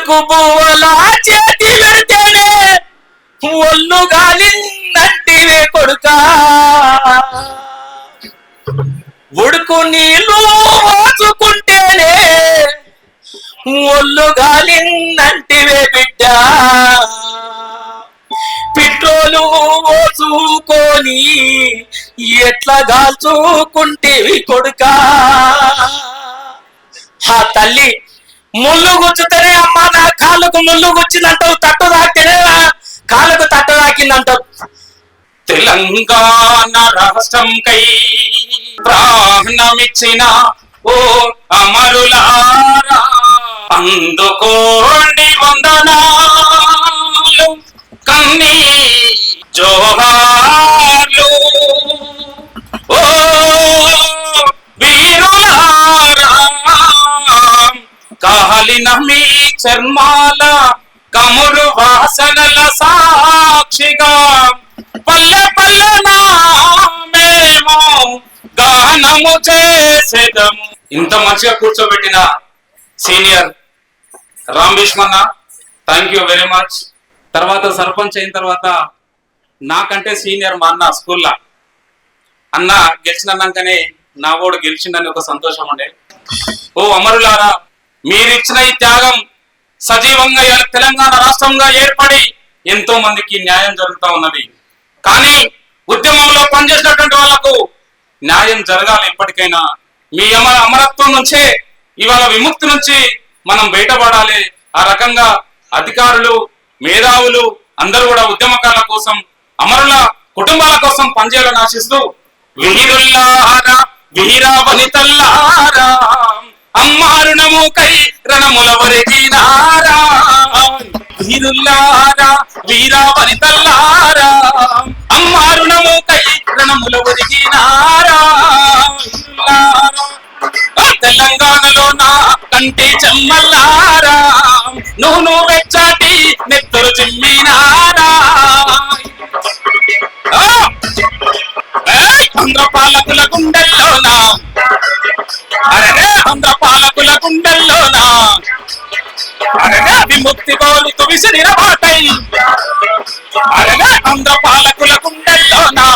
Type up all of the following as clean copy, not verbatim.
ఉడుకు పువ్వుల చేతి పెడితేనే ఒళ్ళు గాలిందంటివే కొడుకా, ఉడుకు నీళ్లు పోసుకుంటేనే ఒళ్ళు గాలిందంటివే బిడ్డ, పెట్రోలు పోసుకొని ఎట్లా గాల్చుకుంటేవి కొడుకా. ఆ తల్లి ముళ్ళు గుచ్చుతేనే అమ్మ నా కాళ్ళకు ముళ్ళు గుచ్చిందంటావు, తట్టు తాకితేనే కాళ్ళకు తట్టు తాకిందంటావు. తెలంగాణ రాష్ట్రం కై ప్రాణమిచ్చిన ఓ అమరులారా, అందుకోండి వందనాలు, కన్నీ జోహార్లు. ఓ వీరులారా, కాలిన మీ చర్మాల కమురు వాసనల సాక్షిగా పల్లె పల్లెనా మేము గానము చేసేదము. ఇంత మంచిగా కూర్చోబెట్టిన senior Ram Bhishmanna, thank you very much. తర్వాత సర్పంచ్ అయిన తర్వాత నాకంటే సీనియర్ మా అన్న స్కూల్లో. అన్న గెలిచినాకనే నా ఓడు గెలిచిందని ఒక సంతోషం ఉండే. ఓ అమరులారా, మీరిచ్చిన ఈ త్యాగం సజీవంగా తెలంగాణ రాష్ట్రంగా ఏర్పడి ఎంతో మందికి న్యాయం జరుగుతూ ఉన్నది. కానీ ఉద్యమంలో పనిచేసినటువంటి వాళ్లకు న్యాయం జరగాలి. ఎప్పటికైనా మీ అమరత్వం నుంచే ఇవాళ విముక్తి నుంచి మనం బయటపడాలి. ఆ రకంగా అధికారులు, మేధావులు అందరూ కూడా ఉద్యమకారుల కోసం, అమరుల కుటుంబాల కోసం పనిచేయాలని ఆశిస్తూ, వీరుల్లారా వీరావనితల్లారా, అమ్మారుణముకై రణముల వరిగినారా, వీరుల్లారా వీరావనితల్లారా, అమ్మారుణముకై రణముల వరిగినారా. తెలంగాణలో నా కంటి చెమ్మల్లారా, నువ్వు వెచ్చాటి నెత్తురు చిమ్మినారా. ఆంధ్ర పాలకుల గుండెల్లోనా, అరే ఆంధ్ర పాలకుల గుండెల్లోనా, అరే విముక్తి కోరుతూ విసిరిన బాటై, అరే ఆంధ్ర పాలకుల గుండెల్లోనా,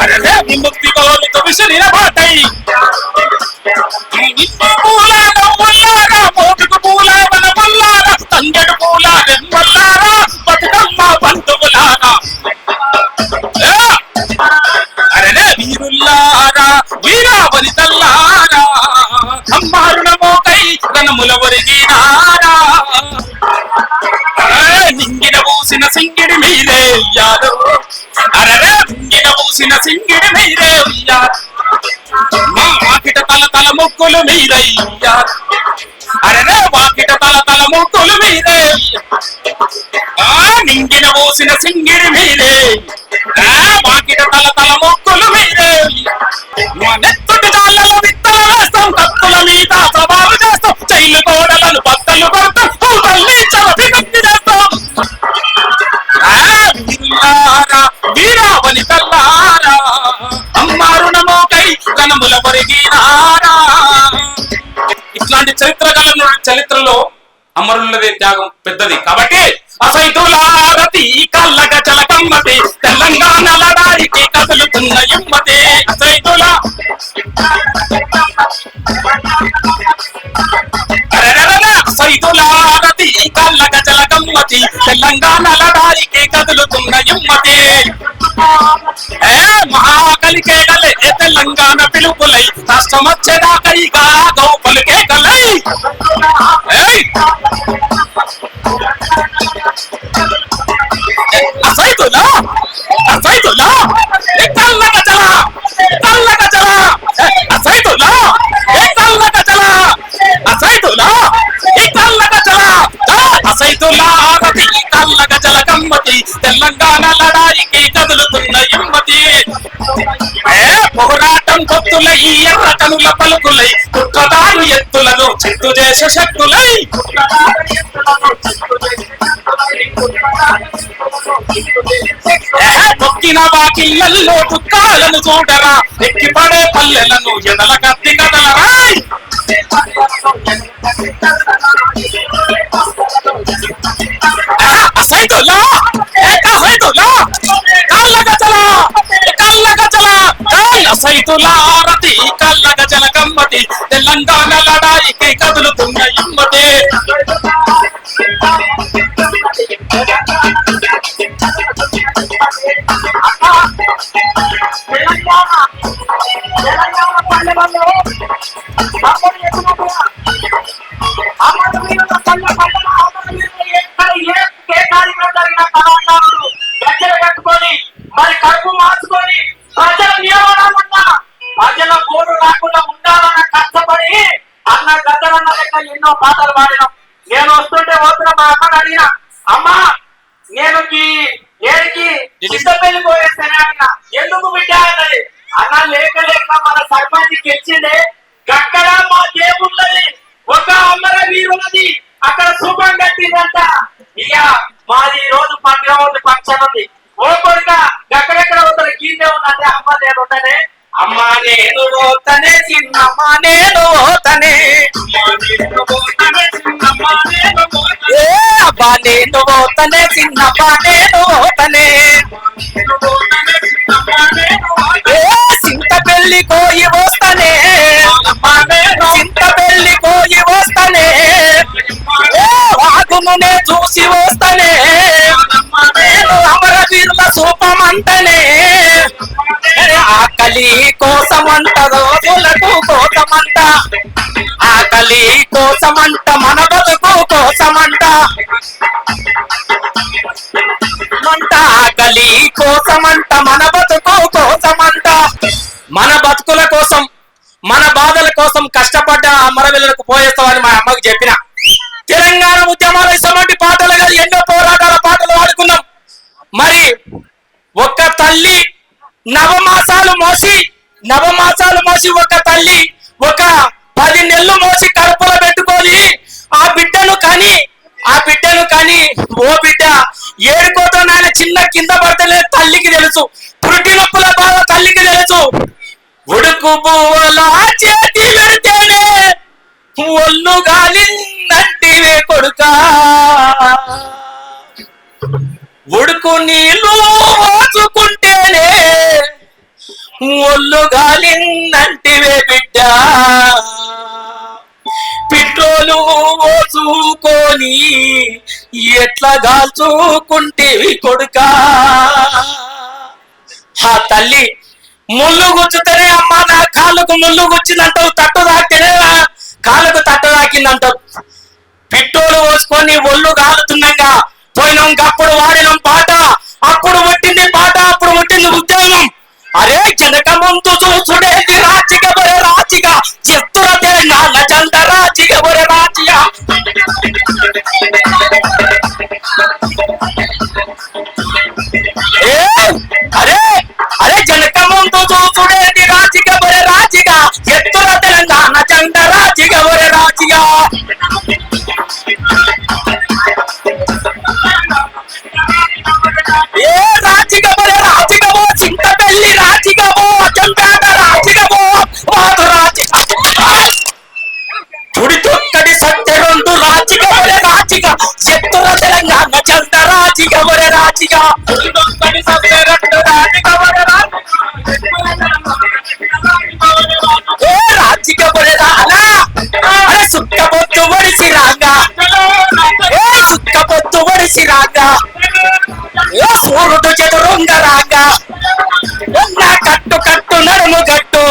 అరే విముక్తి కోరుతూ విసిరిన బాటై. పూల నవ్వుల్లారా, మోటుకు పూల వనముల్లారా, తంగెడు పూల రెమ్మల్లారా, బతుకమ్మ బంధువులారా, అరే వీరుల్లారా వీరావనితల్లారా, అమ్మారుణమోకై రణముల ఒరిగినారా. నింగిన పూసిన సింగిడి మీరే ఉయ్యాలు, అరే నింగిన పూసిన సింగిడి మీరే ఉయ్యాలు, మా వాకిట తల తల ముక్కులు మీరయ్యా, అరే వాకిట తల తల ముక్కులు మీరే, నింగిన పూసిన సింగిడి మీరే, వాకిట తల తల ముక్కులు మీరే. నెత్తుటి దాళ్ళలో విత్తలు వేస్తాం, కత్తుల మీద సవాలు చేస్తాం, చైలు కోడలను బద్దలు కొడతాం, తల్లి విముక్తి చేస్తాం. వీరులారా వీరావనితల్లారా, అమ్మారుణమోకై రణముల ఒరిగినారా. ఇట్లాంటి చరిత్రలో అమరులదే త్యాగం పెద్దది. కాబట్టి అసైతులారతి కళ్ళగ చలకమ్మతి, తెలంగాణ లడారికి కదులుతున్న యుమ్మతి. అసైతులారతి కళ్ళగ చలకమ్మతి, తెలంగాణ లడారికి కదులుతున్న యుమ్మతి. మహాకలికేకలే తెలంగాణ పిలుపులై, రాష్ట్రమచ్చేదాకైగా గౌపలికేకలై. అసైతులా అసైతులా కళ్ళగ చల కళ్ళగ చల, అసైతులా కళ్ళగ చల, అసైతులా కళ్ళగ చల, అసైతులారతి కళ్ళగ చల కమ్మతి, తెలంగాణ లడారికి కదులుతున్న యుమ్మతి. పోరాటం కొత్తులై ఎర్ర కనుల పలుకులై, కుట్రదారు ఎత్తులను చిత్తు చేసే శక్తులై, తొక్కిన వాకిళ్ళల్లో దుఃఖాలను చూడరా, ఎక్కిపడే పల్లెలను ఎదల కత్తి కదలరా. హైదులా ఏక హైదులా కళ్ళ గజల కాళ్ళ సైతుల ఆరతి కళ్ళ గజల గమ్మతి తెలంగాణ లడాయికి కదులుతున్న ఇమ్మతి తెలంగాణ పండుగలో కళాకారులు గజ్జలు కట్టుకొని మరి కడుపు మార్చుకొని ప్రజల నియమనాలన్నా ప్రజల గోడు రాకుండా ఉండాలన్న కష్టపడి అన్న గద్దలన్న లెక్క ఎన్నో పాటలు పాడినాం. నేను వస్తుంటే పోతున్నా మా అమ్మని అడిగిన, అమ్మా నేను ఏడికి చిత్తపల్లి పోయేస్తానే అన్న. ఎందుకు బిడ్డ అన్నది. అన్న లేక లేక మన సర్పంచ్ గెలిచిండే అక్కడ మా దేవుళ్ళది ఒక అమర వీరులది అక్కడ శుభం కట్టిందంట. ఇక మాది ఈ రోజు పండుగ ఉంది, ఫంక్షన్ ఉంది. ఓ కొడుక ఎక్కడెక్కడ పోతారు గీతే ఉందంటే అమ్మ నేను ఉంటానే, అమ్మ నేను పోతానే చిన్నమ్మ నేను పోతానే, ఏ అబ్బా నేను పోతానే చిన్నమ్మ నేను పోతానే, ఏ సింత పెళ్లి కోయి వస్తానే, సింత పెళ్లి కోయి వస్తానే, ఏ వాగునే చూసి వస్తానే, నేను అమరవీరుల సూపమంటనే, ఆకలి కోసమంట రోజులకు కోసమంట, ఆకలి కోసమంట మన బతుకు కోసమంట, ఆకలి కోసమంట మన బతుకు కోసమంట, మన బతుకుల కోసం మన బాధల కోసం కష్టపడ్డ అమరవీరులకు పోయేస్తామని మా అమ్మకు చెప్పిన. తెలంగాణ ఉద్యమాలు ఇటువంటి పాటలు కాదు, ఎన్నో పోరాటాల పాటలు ఆడుకున్నాం. మరి ఒక్క తల్లి నవమాసాలు మోసి ఒక తల్లి ఒక 10 నెలలు మోసి కడుపులో పెట్టుకొని ఆ బిడ్డను కని ఓ బిడ్డ ఏడుకోతో నాయన చిన్న కింద పడతలే తల్లికి తెలుసు, పురుటి నొప్పుల బాధ తల్లికి తెలుసు. ఉడుకు పువ్వుల చేతి పెడితేనే ఒళ్ళు గాలిందంటివే కొడుకా, ఉడుకు నీళ్ళు పోసుకుంటేనే ఒళ్ళు గాలిందంటివే బిడ్డ, పెట్రోలు పోసుకొని ఎట్లా గాల్చుకుంటేవి కొడుకా. ఆ తల్లి ముళ్ళు గుచ్చుతేనే అమ్మ నా కాళ్ళకు ముళ్ళు గుచ్చిందంటావు, తట్టు తాకితేనే కాళ్ళకు తట్టు తాకిందంటావు. పెట్రోలు పోసుకొని ఒళ్ళు గాలుతున్నాగా పోయినాం. అప్పుడు వాడినాం పాట, అప్పుడు పుట్టింది పాట, అప్పుడు పుట్టింది ఉద్యమం. అరే జనక ముందు చూసుడేది రాజిగ బొరె రాజిగా, చెత్తుల తెలంగాణ జంట రాజిగ బొరె రాజిగా. అరే జనక ముందు చూసుడేది రాజిగ బొరె రాజిగా, చెత్తుల తెలంగాణ జంట రాజిగ బొరె రాజిగా. ఏ రాజిగబో చింతపల్లి రాజిగబో అజంపేట రాజిగబో వాదు రాజి పుడితొక్కడి సత్య 2 రాజిగబొరె రాజిగా, చెత్తుల తెలంగాణ జంట రాజిగబొరె రాజిగా. పుడితొక్కడి సత్య 2 రాజిగబొరె ఏ రాజిగబొరె రాలా, అరే సుక్కబొత్తు ఒడిసి రాగా, ఏ సుక్కబొత్తు ఒడిసి రాగా, ఏ సూర్యుడు చెదురుంగ రాగా, ఎన్నా కట్టు కట్టు నడుము గట్టు,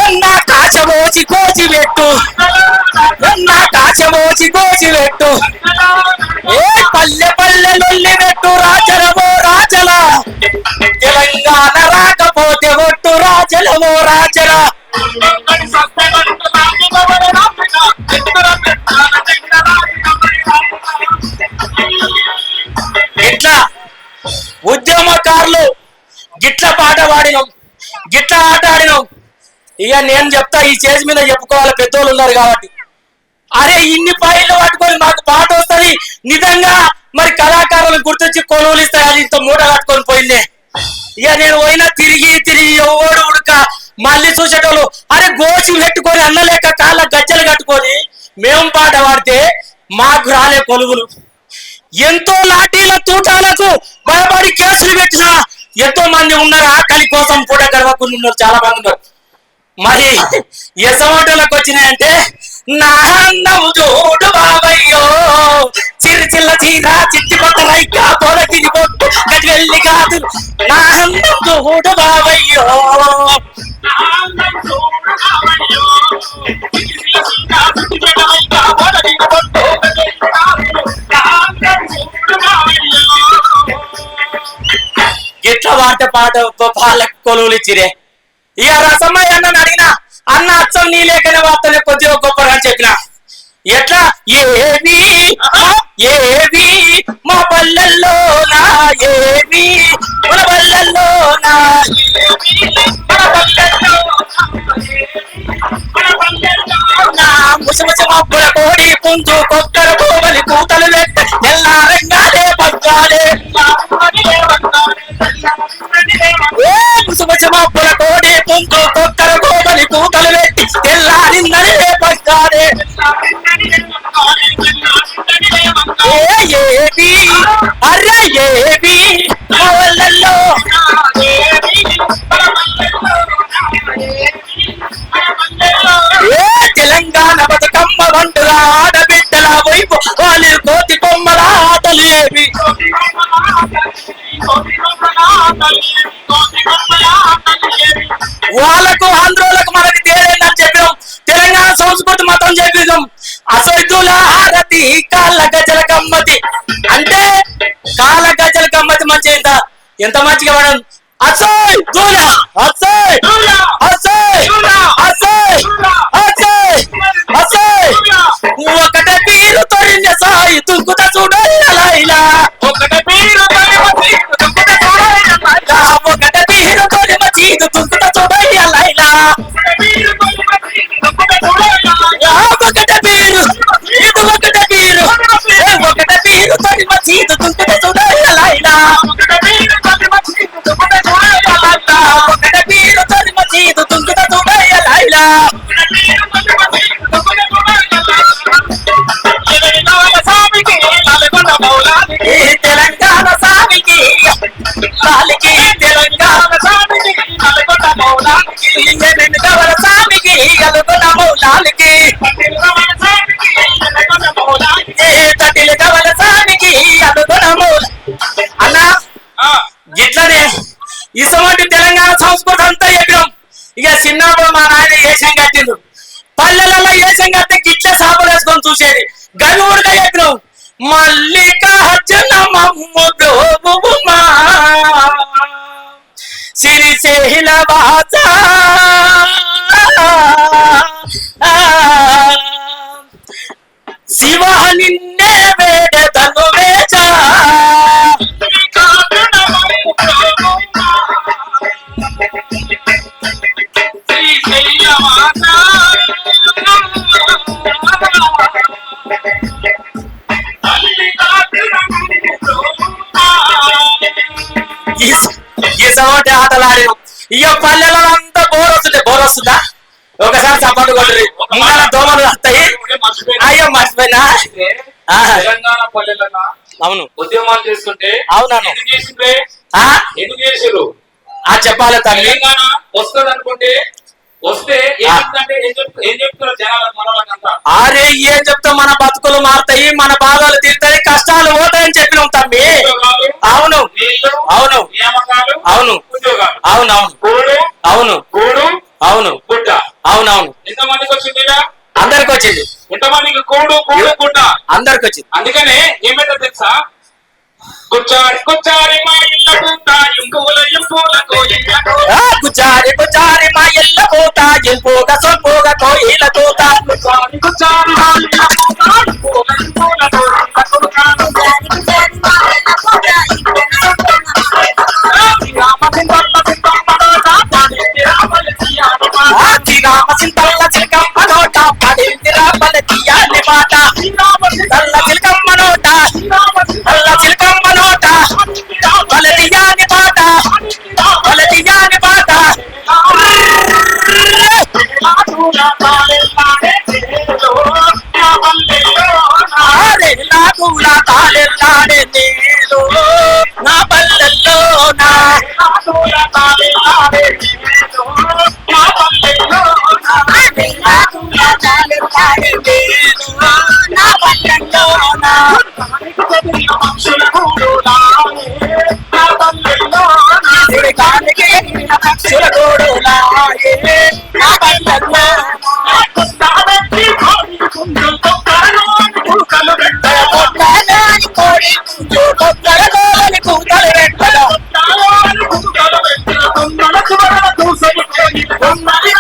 ఎన్నా కాశమోచి కోచి పెట్టు, ఎన్నా కాశమోచి కోచి పెట్టు, ఏ పల్లె పల్లె లొల్లి పెట్టు రాజలమో రాజల, తెలంగాణ రాకపోతే ఒట్టు రాజలమో రాజల. ఇట్లా ఉద్యమకారులు గిట్ల పాట పాడినాం, గిట్ల ఆట ఆడినాం. ఇక నేను చెప్తా, ఈ చేసి మీద చెప్పుకోవాలి, పెద్దోళ్ళు ఉన్నారు కాబట్టి. అరే ఇన్ని ఫైళ్ళు పట్టుకొని మాకు పాట వస్తుంది నిజంగా, మరి కళాకారులను గుర్తొచ్చి కొలువులు ఇస్తాయి, అది ఇంత మూట కట్టుకొని పోయిందే. ఇక నేను పోయినా తిరిగి ఓడు ఉడక మళ్ళీ చూసేటోళ్ళు అరే గోచి పెట్టుకొని అన్నలేక కాళ్ళ గజ్జలు కట్టుకొని మేము పాట పాడితే మాకు రాలే కొలువులు. ఎంతో లాఠీల తూటాలకు భయపడి కేసులు పెట్టిన ఎంతో మంది ఉన్నారు. ఆకలి కోసం పూట గడవకుండా ఉన్నారు, చాలా మంది ఉన్నారు. మరి ఎసమోటోలకు వచ్చినాయంటే నా అన్నం చూడు బాబయ్యో, చిల్ల చీర చిట్టి పట్ట రైక పొల తిని పొట్టు గది వెళ్ళి కాదు, నా అన్నం చూడు బాబయ్యో. ఇట్లా పాట పాలకు కొలువులు ఇచ్చిరే. ఇక రసమయ్య అన్నని అడిగినా, అన్న అచ్చం నీ లేకనే వార్తలే కొద్దిగా గొప్పగా చెప్పిన. ఎట్లా ఏవి ఏవి మా పల్లెల్లో నా ఏవి మన పల్లెల్లో నా ముసిముసి మబ్బుల కోడి పుంజు కొక్కర కోవలి కూతలు లెక్క ఎల్లారంగానే పగ్గాలే. ముసిముసి మబ్బుల కోడి పుంజు కొక్కర కోవలి కూతలు పెట్టి తెల్లారిందనే పగ్గాలే. ఏవి అర్రే ఏవి మా పల్లెల్లో తెలంగాణ బతుకమ్మ వంటల ఆడబిడ్డల వైపు వాళ్ళు కోతి కొమ్మల ఆటలు ఏవి. వాళ్ళకు ఆంధ్రోలకు మనకి తేలేదని చెప్పాం, తెలంగాణ సంస్కృతి మతం చెప్పినాం. అసలు హారతి కాళ్ళ గజల గమ్మతి అంటే కాళ్ళ గజల గమ్మతి మంచి ఎంత మంచిగా పడడం. అసోయ్ దూల అసోయ్ అసోయ్ అసోయ్ అసోయ్ అసోయ్ ఒకట పీరు తొరిన సాయి తుంకుత చూడైలా, ఒకట పీరు తొలి మచీదు తుంకుత చూడైలా, ఒకట పీరు తొలి మచీదు తుంకుత చూడైలా, ఒకట పీరు ఇది ఒకట పీరు ఒకట పీరు తొలి మచీదు తుంకుత చూడైలా, ఒకట పీరు తొలి మచీదు తుంకుత చూడైలా. తెలంగాణ సామికి లాలికి తెలంగాణ సామికి నల్గొండ మౌలాలికి వెనుకవల సామికి గలుగొండ మౌలాలికి తటిల కవల సామికి అలుగొండ మౌల. అన్న గిట్లనే ఇసమంటి తెలంగాణ సంస్కృతి అంతా చెప్పినాం. ఇక చిన్నప్పుడు మా నాయన ఏషం కట్టిండు, పల్లెలలో ఏషం కట్టి గిట్ల సాపులు వేసుకొని చూసేది. గనువుడుగా చెప్పినాం మల్లికార్జునమమ్ముమా సిరిశైల వాస శివ నిన్నే వేడతను వేచ ఇసమంటే ఆటలు ఆడినాం. ఇక పల్లెలలో అంతా బోర్ వస్తుందా ఒకసారి చప్పట్లు కొట్టరు, ముంగల దోమలు వస్తాయి. అయ్యో మర్చిపోయినా. తెలంగాణ పల్లెలలో అవును ఉద్యమాలు చేస్తుంటే అవునను ఎందుకు చేసారు చెప్పాలి తల్లి. తెలంగాణ వస్తుంది అనుకుంటే వస్తే ఏం చెప్తారు జనాలు మనోళ్ళకంతా? అరే ఏం చెప్తాం, మన బతుకులు మారుతాయి, మన బాధలు తీరుతాయి, కష్టాలు పోతాయని చెప్పినాం తమ్మి. అవును అవును అవును అవునవును అవును అవును గుడ్డ అవునవును ఎంతమందికి వచ్చింది? అందరికి వచ్చింది. ఎంతమందికి కూడు గుడ్డ అందరికి వచ్చింది. అందుకనే ఏమైతే తెలుసా, కుచ్చారి కుచ్చారి మా ఇళ్ళ కూతా ఇంపూల ఇంపూల కోయిల కుచారి కుచారి మా ఇళ్ళ కూతా ఇంపోగ సొంపోగ కోయిల కూతా కుచ్చారి కుచ్చారి మా ఇళ్ళ కూతా ఇంపూల ఇంపూల రామ సింతల్ల చిలకమ్మ నోట పడిందిరా పలకియాని మాట, తల్ల చిలకమ్మ నోట తల్ల చిలకమ్మ నోట పలకియాని మాట పలకియాని మాట. తారే తాళెల్లాడే నేను నా పల్లెల్లో నా రాజుల తాళెల్లాడే నేను నా పల్లెల్లో రాజుల తాళెల్లాడే నేను నా పల్లెల్లో నా పక్షుల గూడులాయే నా పల్లెల్లో తిరగానికి పక్షుల గూడులాయే నా పల్లెల్లో కొత్తబెట్టి కోడి పుంజు కుక్కలు పెట్ట కొత్తలోని కోడి పుంజు కొత్తలోని కూతలు పెట్టగా కుక్కలు పెట్ట కొండలకు వరద దూసరిపోయి కొమ్మరి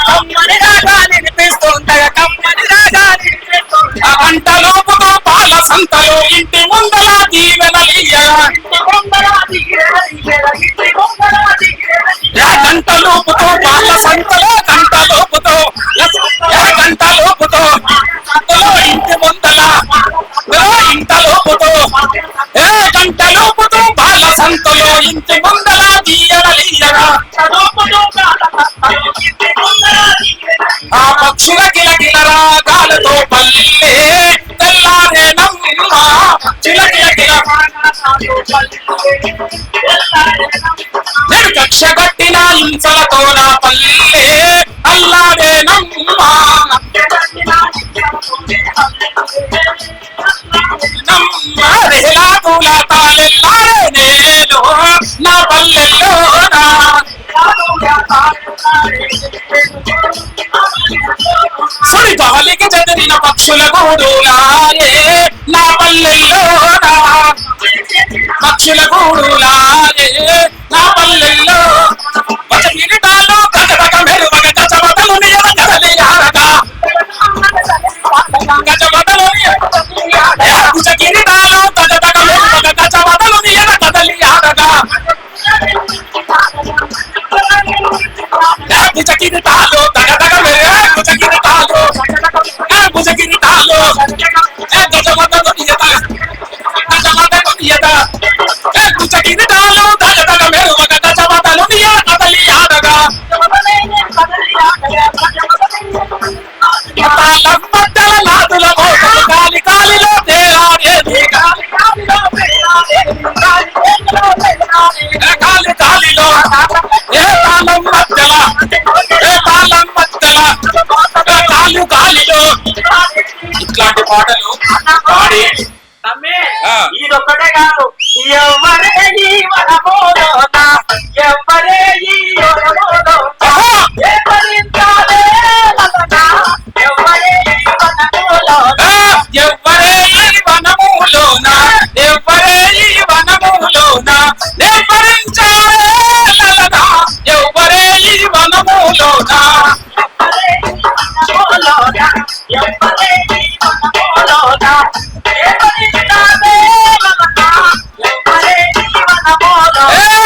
కమ్మని రాగా వినిపిస్తుండగా కమ్మని రాగా వినిపిస్తుండగా ఆ గంటలోపుతో పాల సంతలో ఇంటి ముందల దీవెనలియ్యగా గంటలోపుతో పాల సంతలో గంటలోపుతో ఇంటి ముందల గంటలోపుతో పాల సంతలో ఇంటి ముందల దీవెనలియ్యగా ఆ పక్షుల గిలగిల రాగాలతో పల్లె తెల్లారేనమ్మ చిలకిలకిల నేను కక్ష కట్టిన హింసలతో నా పల్లె అల్లాడేనమ్మ నమ్మ రేలాకుల తాళెల్లాడే నేను నా పల్లెల్లో సుడి గాలికి చెదిరిన పక్షుల గూడులాయే నా పల్లెల్లో పక్షుల గూడులాయే నా పల్లెల్లో పచ్చ కిరీటాలు గజబగ మెరువగ గజబగలు నియమ కదలి ఆరగా గజబగలు భుజ కిరీటాలు గజబగ మెరువగ గజబగలు నియమ కదలి ఆరగా భుజ కిరీటాలు దగదగ భుజ కిరీటాలు భుజ కిరీటాలు గజబగలు నియత గజబగలు నియత భుజ కిరీటాలు దగదగ మెరువగ గజబగలు నియమ కదలి ఆరగా మద్దల నాదుల మోసలు గాలి గాలిలో తేలాడేది గాలి గాలిలో ఏ తాళం మద్దల గాలి గాలిలో ఇట్లాంటి పాటలు పాడి ఇదొక్కటే కాదు ఎవరే ఈ వనమోలోన ఎవరే ఈ వనమోలోన ఎవరించాలే లలన ఎవరే ఈ వనమోలోన ఎవ్వరే ఈ వనములోన ఎవ్వరే ఈ వనములోన ఎవరించాలే లలన ఎవ్వరే ఈ వనములోన ఎవరే ఈ వనమోలోన ఎవరించాలే లలన ఎవరే ఈ వనమోలోన